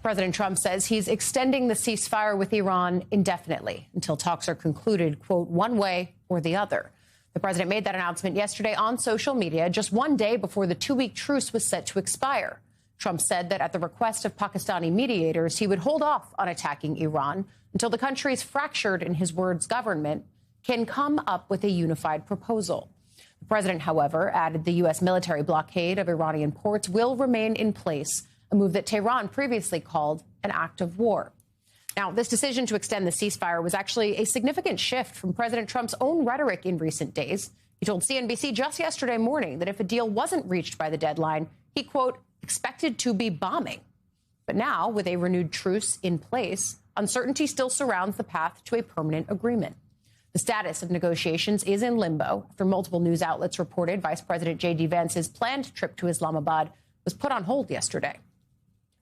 President Trump says he's extending the ceasefire with Iran indefinitely until talks are concluded, quote, one way or the other. The president made that announcement yesterday on social media, just one day before the 2-week truce was set to expire. Trump said that at the request of Pakistani mediators, he would hold off on attacking Iran until the country's fractured, in his words, government can come up with a unified proposal. The president, however, added the U.S. military blockade of Iranian ports will remain in place, a move that Tehran previously called an act of war. Now, this decision to extend the ceasefire was actually a significant shift from President Trump's own rhetoric in recent days. He told CNBC just yesterday morning that if a deal wasn't reached by the deadline, he, quote, expected to be bombing. But now, with a renewed truce in place, uncertainty still surrounds the path to a permanent agreement. The status of negotiations is in limbo after multiple news outlets reported Vice President J.D. Vance's planned trip to Islamabad was put on hold yesterday.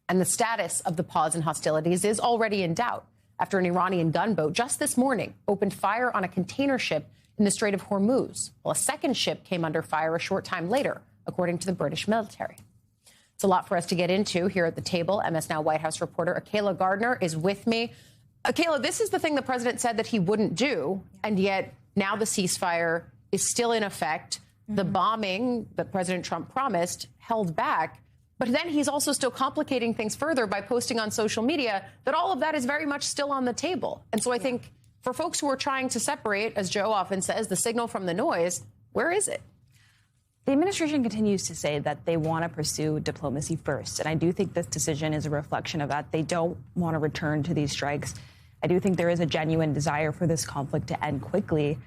And the status of the pause in hostilities is already in doubt after an Iranian gunboat just this morning opened fire on a container ship in the Strait of Hormuz, while a second ship came under fire a short time later, according to the British military. It's a lot for us to get into here at the table. MS Now White House reporter Akayla Gardner is with me. Akayla, this is the thing the president said that he wouldn't do, and yet now the ceasefire is still in effect. The bombing that President Trump promised held back. But then he's also still complicating things further by posting on social media that all of that is very much still on the table. And so I think for folks who are trying to separate, as Joe often says, the signal from the noise, where is it? The administration continues to say that they want to pursue diplomacy first. And I do think this decision is a reflection of that. They don't want to return to these strikes. I do think there is a genuine desire for this conflict to end quickly.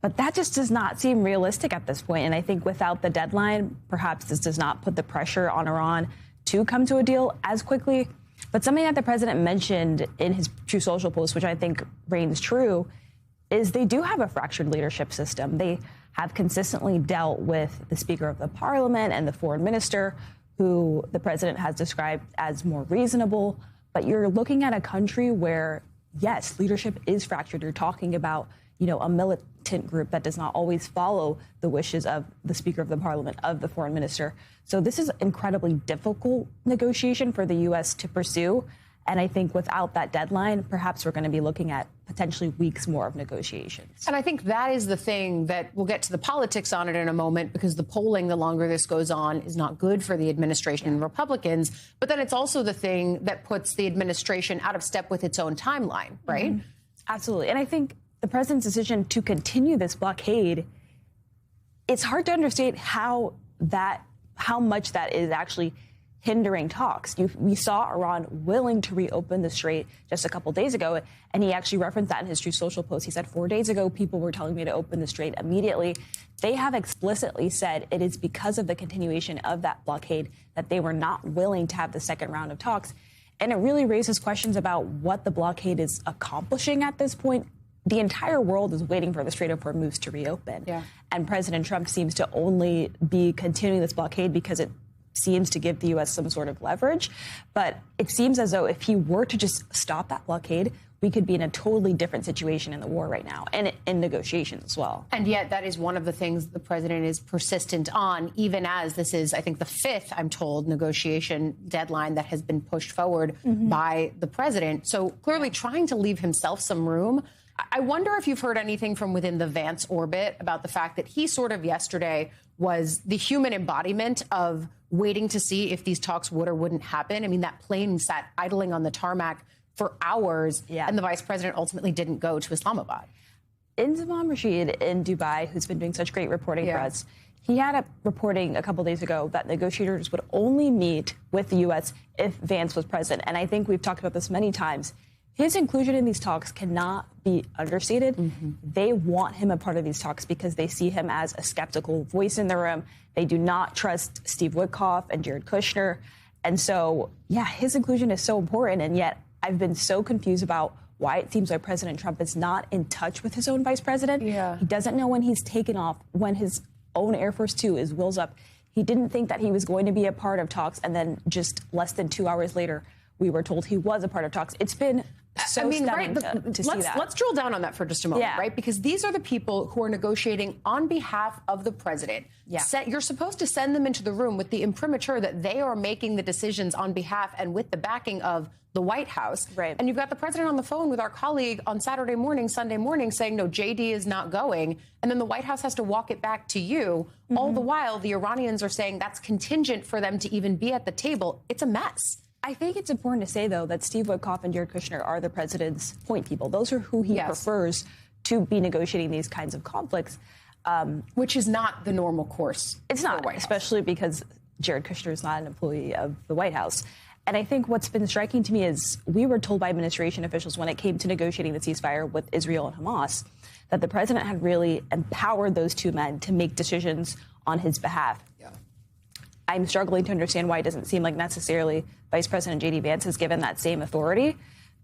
But that just does not seem realistic at this point. And I think without the deadline, perhaps this does not put the pressure on Iran to come to a deal as quickly. But something that the president mentioned in his True Social post, which I think reigns true, is they do have a fractured leadership system. They have consistently dealt with the Speaker of the Parliament and the Foreign Minister, who the president has described as more reasonable. But you're looking at a country where, yes, leadership is fractured. You're talking about, a militant group that does not always follow the wishes of the Speaker of the Parliament, of the Foreign Minister. So this is an incredibly difficult negotiation for the U.S. to pursue. And I think without that deadline, perhaps we're going to be looking at potentially weeks more of negotiations. And I think that is the thing that we'll get to the politics on it in a moment, because the polling, the longer this goes on, is not good for the administration and Republicans. But then it's also the thing that puts the administration out of step with its own timeline, right? Mm-hmm. Absolutely. And I think the president's decision to continue this blockade, it's hard to understand how much that is actually hindering talks. We saw Iran willing to reopen the strait just a couple days ago, and he actually referenced that in his True Social post. He said 4 days ago, people were telling me to open the strait immediately. They have explicitly said it is because of the continuation of that blockade that they were not willing to have the second round of talks. And it really raises questions about what the blockade is accomplishing at this point. The entire world is waiting for the Strait of Hormuz to reopen. Yeah. And President Trump seems to only be continuing this blockade because it seems to give the U.S. some sort of leverage. But it seems as though if he were to just stop that blockade, we could be in a totally different situation in the war right now, and in negotiations as well. And yet that is one of the things the president is persistent on, even as this is, I think, the fifth, I'm told, negotiation deadline that has been pushed forward by the president. So clearly trying to leave himself some room. I wonder if you've heard anything from within the Vance orbit about the fact that he sort of yesterday was the human embodiment of waiting to see if these talks would or wouldn't happen. I mean, that plane sat idling on the tarmac for hours, and the vice president ultimately didn't go to Islamabad. Inzamam Rashid in Dubai, who's been doing such great reporting for us, he had a reporting a couple days ago that negotiators would only meet with the U.S. if Vance was present. And I think we've talked about this many times. His inclusion in these talks cannot be understated. They want him a part of these talks because they see him as a skeptical voice in the room. They do not trust Steve Witkoff and Jared Kushner. And so, his inclusion is so important. And yet I've been so confused about why it seems like President Trump is not in touch with his own vice president. He doesn't know when he's taken off, when his own Air Force Two is wheels up. He didn't think that he was going to be a part of talks. And then just less than 2 hours later, we were told he was a part of talks. It's been so stunning to see that. Let's drill down on that for just a moment, Yeah. right? Because these are the people who are negotiating on behalf of the president. Yeah. You're supposed to send them into the room with the imprimatur that they are making the decisions on behalf and with the backing of the White House. Right. And you've got the president on the phone with our colleague on Saturday morning, Sunday morning, saying, no, JD is not going. And then the White House has to walk it back to you. Mm-hmm. All the while, the Iranians are saying that's contingent for them to even be at the table. It's a mess. I think it's important to say, though, that Steve Witkoff and Jared Kushner are the president's point people. Those are who he prefers to be negotiating these kinds of conflicts. Which is not the normal course. It's not, especially because Jared Kushner is not an employee of the White House. And I think what's been striking to me is we were told by administration officials when it came to negotiating the ceasefire with Israel and Hamas that the president had really empowered those two men to make decisions on his behalf. Yeah. I'm struggling to understand why it doesn't seem like necessarily Vice President J.D. Vance has given that same authority,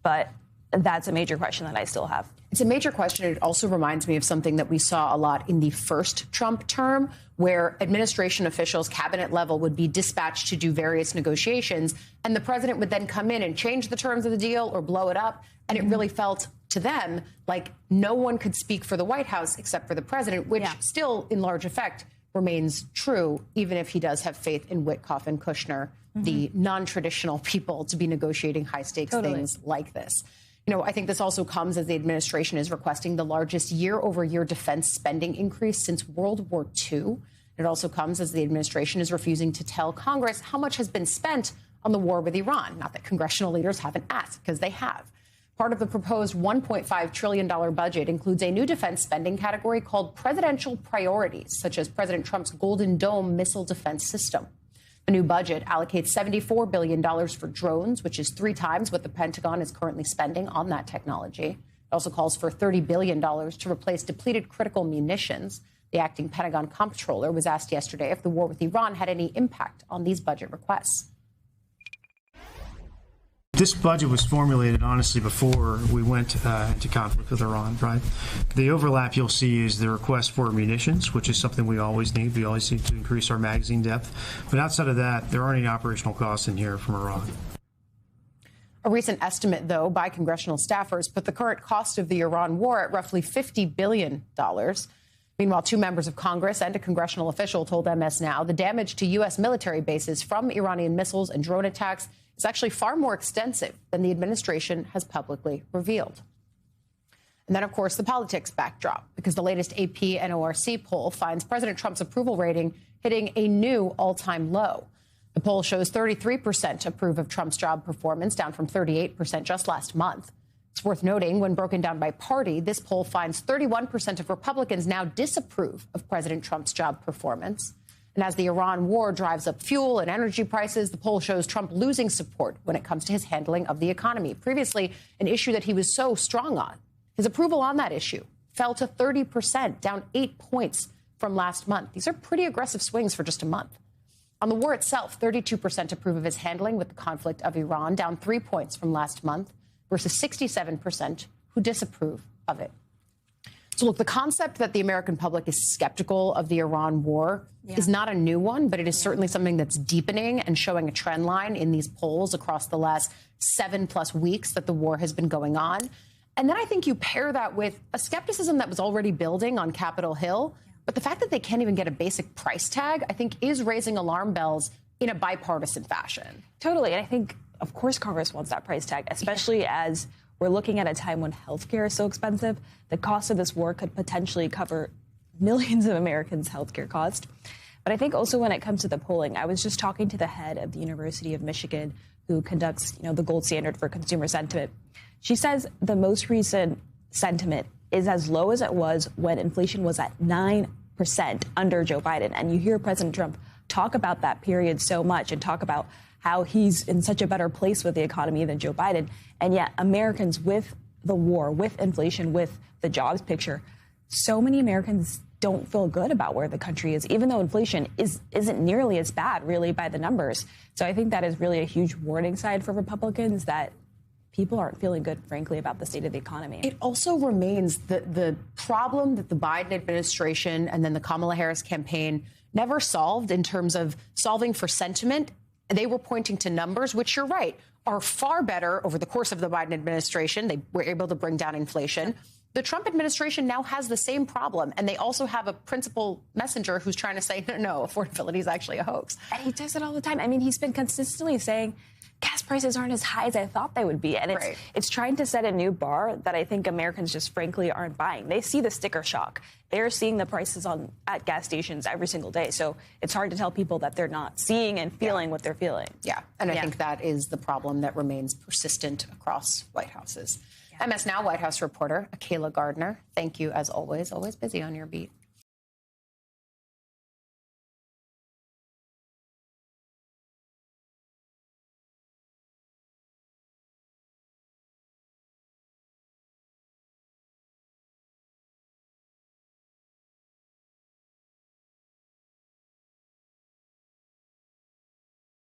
but that's a major question that I still have. It's a major question. It also reminds me of something that we saw a lot in the first Trump term, where administration officials, cabinet level, would be dispatched to do various negotiations, and the president would then come in and change the terms of the deal or blow it up. And it really felt to them like no one could speak for the White House except for the president, which still, in large effect, remains true, even if he does have faith in Witkoff and Kushner, the non-traditional people, to be negotiating high-stakes things like this. You know, I think this also comes as the administration is requesting the largest year-over-year defense spending increase since World War II. It also comes as the administration is refusing to tell Congress how much has been spent on the war with Iran. Not that congressional leaders haven't asked, because they have. Part of the proposed $1.5 trillion budget includes a new defense spending category called presidential priorities, such as President Trump's Golden Dome missile defense system. The new budget allocates $74 billion for drones, which is 3 times what the Pentagon is currently spending on that technology. It also calls for $30 billion to replace depleted critical munitions. The acting Pentagon comptroller was asked yesterday if the war with Iran had any impact on these budget requests. This budget was formulated, honestly, before we went into conflict with Iran, right? The overlap you'll see is the request for munitions, which is something we always need. We always need to increase our magazine depth. But outside of that, there aren't any operational costs in here from Iran. A recent estimate, though, by congressional staffers put the current cost of the Iran war at roughly $50 billion. Meanwhile, 2 members of Congress and a congressional official told MS Now the damage to U.S. military bases from Iranian missiles and drone attacks is actually far more extensive than the administration has publicly revealed. And then, of course, the politics backdrop, because the latest AP and ORC poll finds President Trump's approval rating hitting a new all-time low. The poll shows 33% approve of Trump's job performance, down from 38% just last month. It's worth noting, when broken down by party, this poll finds 31% of Republicans now disapprove of President Trump's job performance. And as the Iran war drives up fuel and energy prices, the poll shows Trump losing support when it comes to his handling of the economy. Previously, an issue that he was so strong on. His approval on that issue fell to 30%, down 8 points from last month. These are pretty aggressive swings for just a month. On the war itself, 32% approve of his handling with the conflict of Iran, down 3 points from last month, versus 67% who disapprove of it. So, look, the concept that the American public is skeptical of the Iran war is not a new one, but it is certainly something that's deepening and showing a trend line in these polls across the last 7+ weeks that the war has been going on. And then I think you pair that with a skepticism that was already building on Capitol Hill. But the fact that they can't even get a basic price tag, I think, is raising alarm bells in a bipartisan fashion. Totally. And I think, of course, Congress wants that price tag, especially as we're looking at a time when healthcare is so expensive. The cost of this war could potentially cover millions of Americans' healthcare costs. But I think also when it comes to the polling, I was just talking to the head of the University of Michigan, who conducts, the gold standard for consumer sentiment. She says the most recent sentiment is as low as it was when inflation was at 9% under Joe Biden. And you hear President Trump talk about that period so much and talk about how he's in such a better place with the economy than Joe Biden. And yet Americans, with the war, with inflation, with the jobs picture, so many Americans don't feel good about where the country is, even though inflation isn't nearly as bad, really, by the numbers. So I think that is really a huge warning sign for Republicans that people aren't feeling good, frankly, about the state of the economy. It also remains the problem that the Biden administration and then the Kamala Harris campaign never solved in terms of solving for sentiment. They were pointing to numbers, which you're right, are far better over the course of the Biden administration. They were able to bring down inflation. The Trump administration now has the same problem, and they also have a principal messenger who's trying to say, no, affordability is actually a hoax. And he does it all the time. I mean, he's been consistently saying gas prices aren't as high as I thought they would be. And it's trying to set a new bar that I think Americans just frankly aren't buying. They see the sticker shock. They're seeing the prices at gas stations every single day. So it's hard to tell people that they're not seeing and feeling what they're feeling. Yeah. And I think that is the problem that remains persistent across White Houses. MS Now White House reporter Akayla Gardner, thank you as always busy on your beat.